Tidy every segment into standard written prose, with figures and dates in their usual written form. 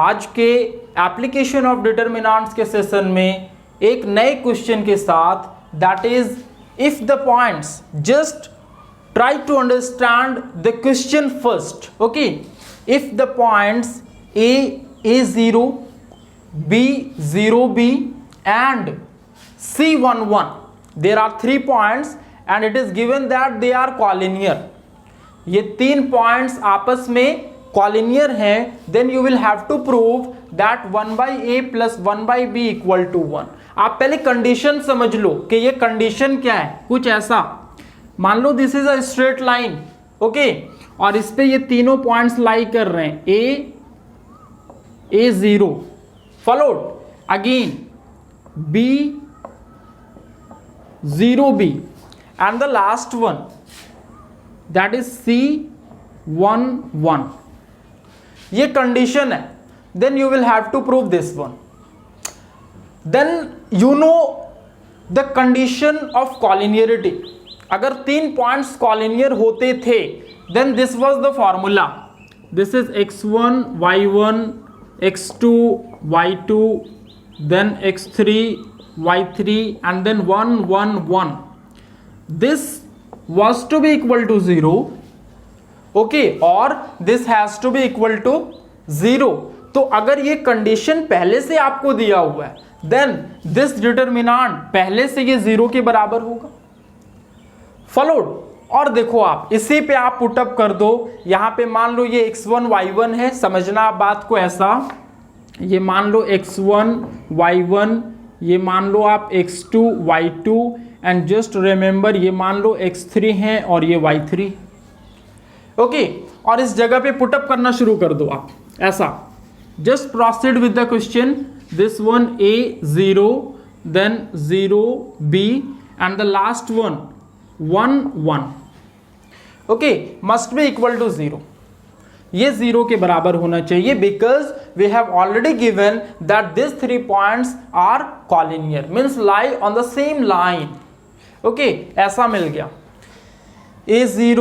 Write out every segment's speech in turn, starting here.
आज के application of determinants के सेशन में एक नए क्वेश्चन के साथ, that is if the points, just try to understand the question first. Okay, if the points A0, B0B and C11, there are 3 points and it is given that they are collinear. ये 3 points आपस में collinear हैं, then you will have to prove that 1/a plus 1/b equal to 1. आप पहले condition समझ लो कि ये condition क्या है. कुछ ऐसा मान लो this is a straight line, okay, और इस पे ये तीनों पॉइंट्स लाई कर रहे हैं, A0 followed again B0B and the last one that is C11. ये कंडीशन है. Then you will have to prove this one. Then you know the condition of collinearity. अगर 3 पॉइंट्स कॉलिनियर होते थे then this was the formula. This is x1 y1 x2 y2 then x3 y3 and then 1 1 1. this was to be equal to 0, okay, और this has to be equal to 0. तो अगर ये condition पहले से आपको दिया हुआ है देन दिस डिटर्मिनेंट पहले से ये 0 के बराबर होगा. फॉलोड. और देखो आप इसी पे आप पुटअप कर दो. यहां पे मान लो ये x1 y1 है, समझना आप बात को ऐसा, ये मान लो x1 y1, ये मान लो आप x2 y2 and just remember ये मान लो x3 है और ये y3, ओके. और इस जगह पे पुटअप करना शुरू कर दो आप ऐसा. Just proceed with the question. This one A0 then 0B and the last one 1 1, okay, must be equal to 0. ये 0 के बराबर होना चाहिए because we have already given that this 3 points are collinear, means lie on the same line, okay. ऐसा मिल गया. A0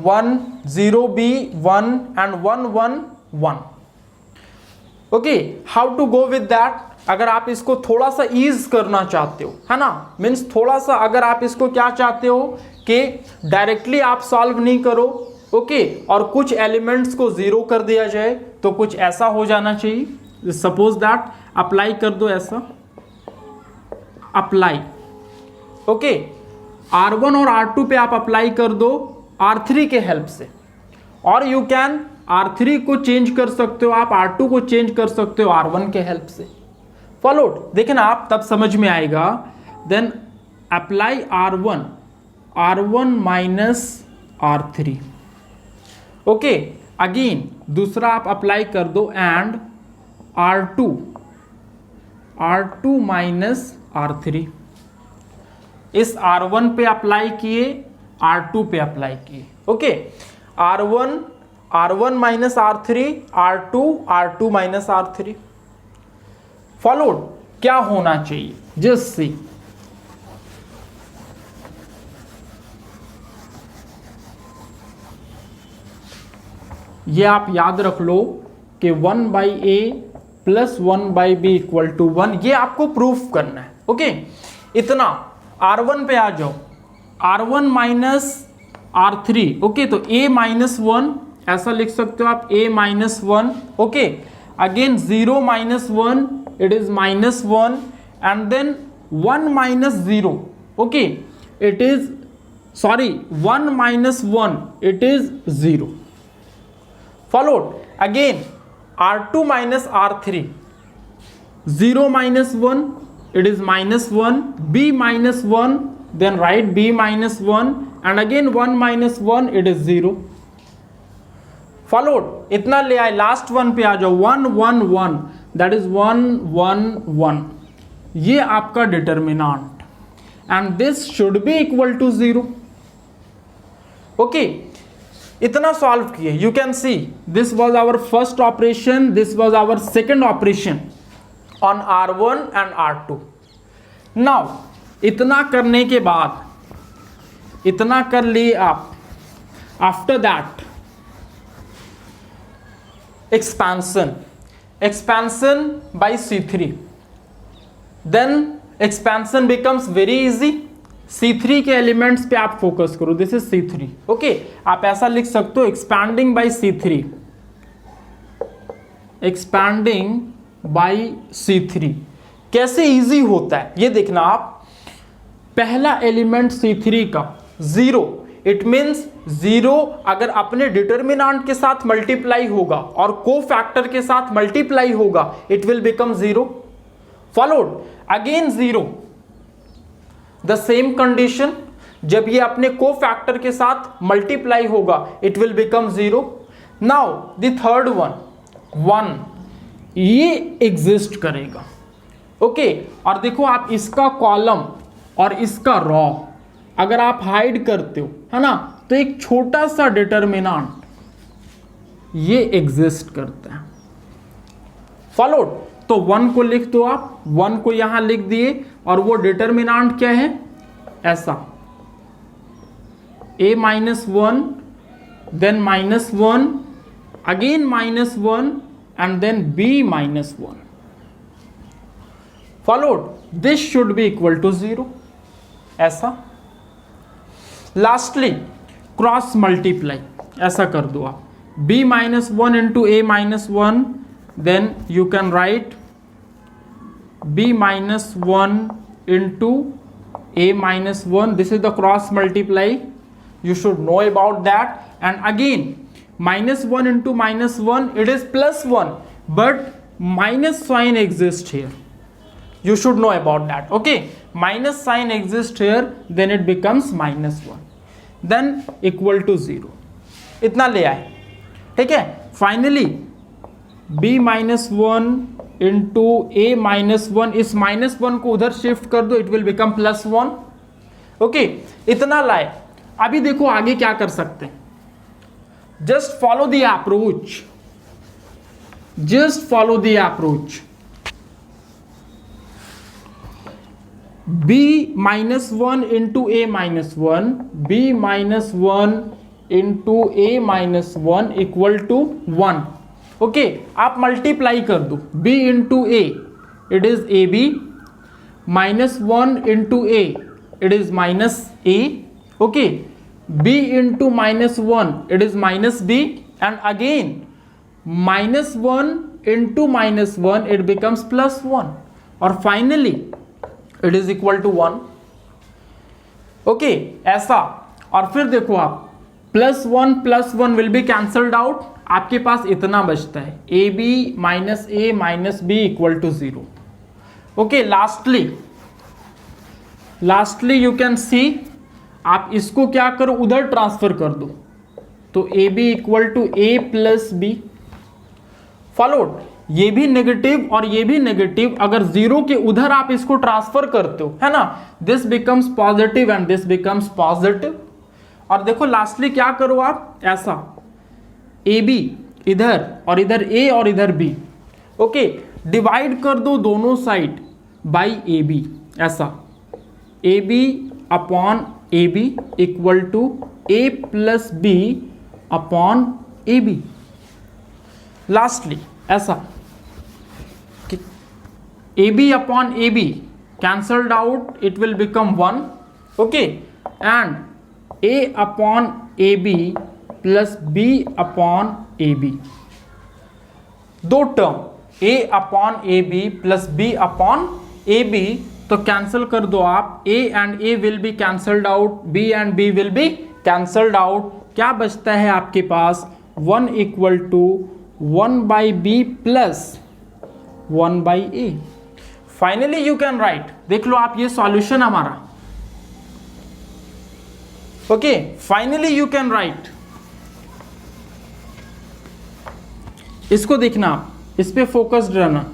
1 0B 1 and 1 1 1, okay. How to go with that. अगर आप इसको थोड़ा सा ईज करना चाहते हो, है ना, मीन्स थोड़ा सा अगर आप इसको क्या चाहते हो कि डायरेक्टली आप सॉल्व नहीं करो, ओके, और कुछ एलिमेंट्स को 0 कर दिया जाए, तो कुछ ऐसा हो जाना चाहिए. सपोज दैट अप्लाई कर दो ऐसा, अप्लाई, ओके. R1 और R2 पे आप अप्लाई कर दो R3 के हेल्प से, और यू कैन R3 को चेंज कर सकते हो आप, R2 को चेंज कर सकते हो R1 के हेल्प से. फॉलोड. देखें ना आप, तब समझ में आएगा. Then apply R1 minus R3, okay. Again दूसरा आप अप्लाई कर दो एंड R2 माइनस R3. इस R1 पे अप्लाई किए, R2 पे अप्लाई किए, okay. R1 minus R3, R2 minus R3. Followed. क्या होना चाहिए, जस्ट सी. ये आप याद रख लो कि 1/a plus 1/b equal to 1. ये आपको प्रूफ करना है, ओके. इतना. R1 पे आ जाओ. R1 minus R3, okay. तो a माइनस 1 ऐसा लिख सकते हो आप, a minus 1, okay. Again 0 minus 1, it is minus 1, and then 1 minus 0, okay, it is, sorry, 1 minus 1, it is 0. Followed. Again R2 minus R3, 0 minus 1, it is minus 1, B minus 1, then write B minus 1, and again 1 minus 1, it is 0. Followed. इतना ले आए. Last one पे आ जाओ. 1 1 1, that is 1 1 1. ये आपका determinant and this should be equal to 0, okay. इतना solve किए. You can see this was our first operation, this was our second operation on R1 and R2. Now इतना करने के बाद, इतना कर लिए आप. After that expansion. expansion by C3, then expansion becomes very easy. C3 के एलिमेंट्स पे आप फोकस करो, दिस इज C3. ओके, आप ऐसा लिख सकते हो expanding bye C3, expanding bye C3. कैसे इजी होता है ये देखना आप. पहला एलिमेंट C3 का 0, इट मीन्स 0 अगर अपने डिटर्मिनेंट के साथ मल्टीप्लाई होगा और को फैक्टर के साथ मल्टीप्लाई होगा, it will become 0. Followed again 0. The same condition, जब ये अपने को फैक्टर के साथ मल्टीप्लाई होगा, it will become 0. Now the third one 1, ये एग्जिस्ट करेगा. ओके, और देखो आप इसका कॉलम और इसका रॉ अगर आप हाइड करते हो, है ना, तो एक छोटा सा डिटर्मिनेंट ये एग्जिस्ट करता है. फॉलोड. तो 1 को लिख दो आप, 1 को यहां लिख दिए, और वो डिटर्मिनेंट क्या है, ऐसा a -1, then -1, again -1, and then b -1. Followed. This should be equal to 0. ऐसा. Lastly, क्रॉस मल्टीप्लाई ऐसा कर दो आप, b -1 into a -1, then you can write b -1 into a -1. This is the cross multiply, you should know about that. And again -1 into -1, it is +1, but minus sign exists here, you should know about that. Okay, minus sign exists here, then it becomes -1, then equal to 0. इतना ले आए, ठीक है. Finally b -1 into a -1, इस -1 को उधर shift कर दो, इट विल बिकम +1. ओके, इतना लाए. अभी देखो आगे क्या कर सकते हैं. Just follow the approach, just follow the approach. b -1 into a -1, b -1 into a -1 equal to 1. Okay, आप मल्टीप्लाई कर दो. b into a, it is ab, -1 into a, it is -a. Okay, b into -1, it is -b, and again -1 into -1, it becomes +1, और finally it is equal to 1. Okay, ऐसा. और फिर देखो आप, +1 will be cancelled out, आपके पास इतना बचता है, ab - a - b equal to 0. Okay, lastly you can see, आप इसको क्या करो, उधर ट्रांसफर कर दो, तो ab equal to a plus b. Followed. ये भी नेगेटिव और ये भी नेगेटिव, अगर 0 के उधर आप इसको ट्रांसफर करते हो, है ना, this becomes positive and this becomes positive. और देखो लास्टली क्या करो आप, ऐसा AB इधर और इधर A और इधर B. ओके, डिवाइड कर दो दोनों साइड बाई AB, ऐसा AB upon AB equal to A plus B upon AB. Lastly ऐसा AB upon AB cancelled out, it will become 1. Okay, and A upon AB plus B upon AB, दो term A upon AB plus B upon AB, तो cancel कर दो आप. A and A will be cancelled out, B and B will be cancelled out. क्या बचता है आपके पास, 1 equal to 1 by B plus 1 by A. Finally you can write, देख लो आप ये सॉल्यूशन हमारा. Okay, finally you can write, इसको देखना, इस पे फोकस्ड रहना.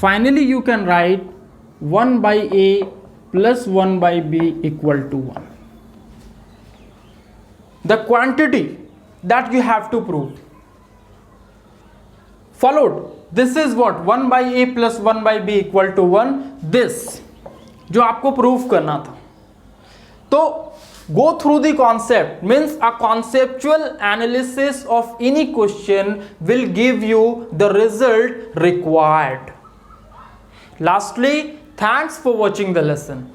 Finally you can write 1 by A plus 1 by B equal to 1. The quantity that you have to prove. Followed. This is what, 1 by A plus 1 by B equal to 1. This जो आपको prove करना था. तो go through the concept, means a conceptual analysis of any question will give you the result required. Lastly, thanks for watching the lesson.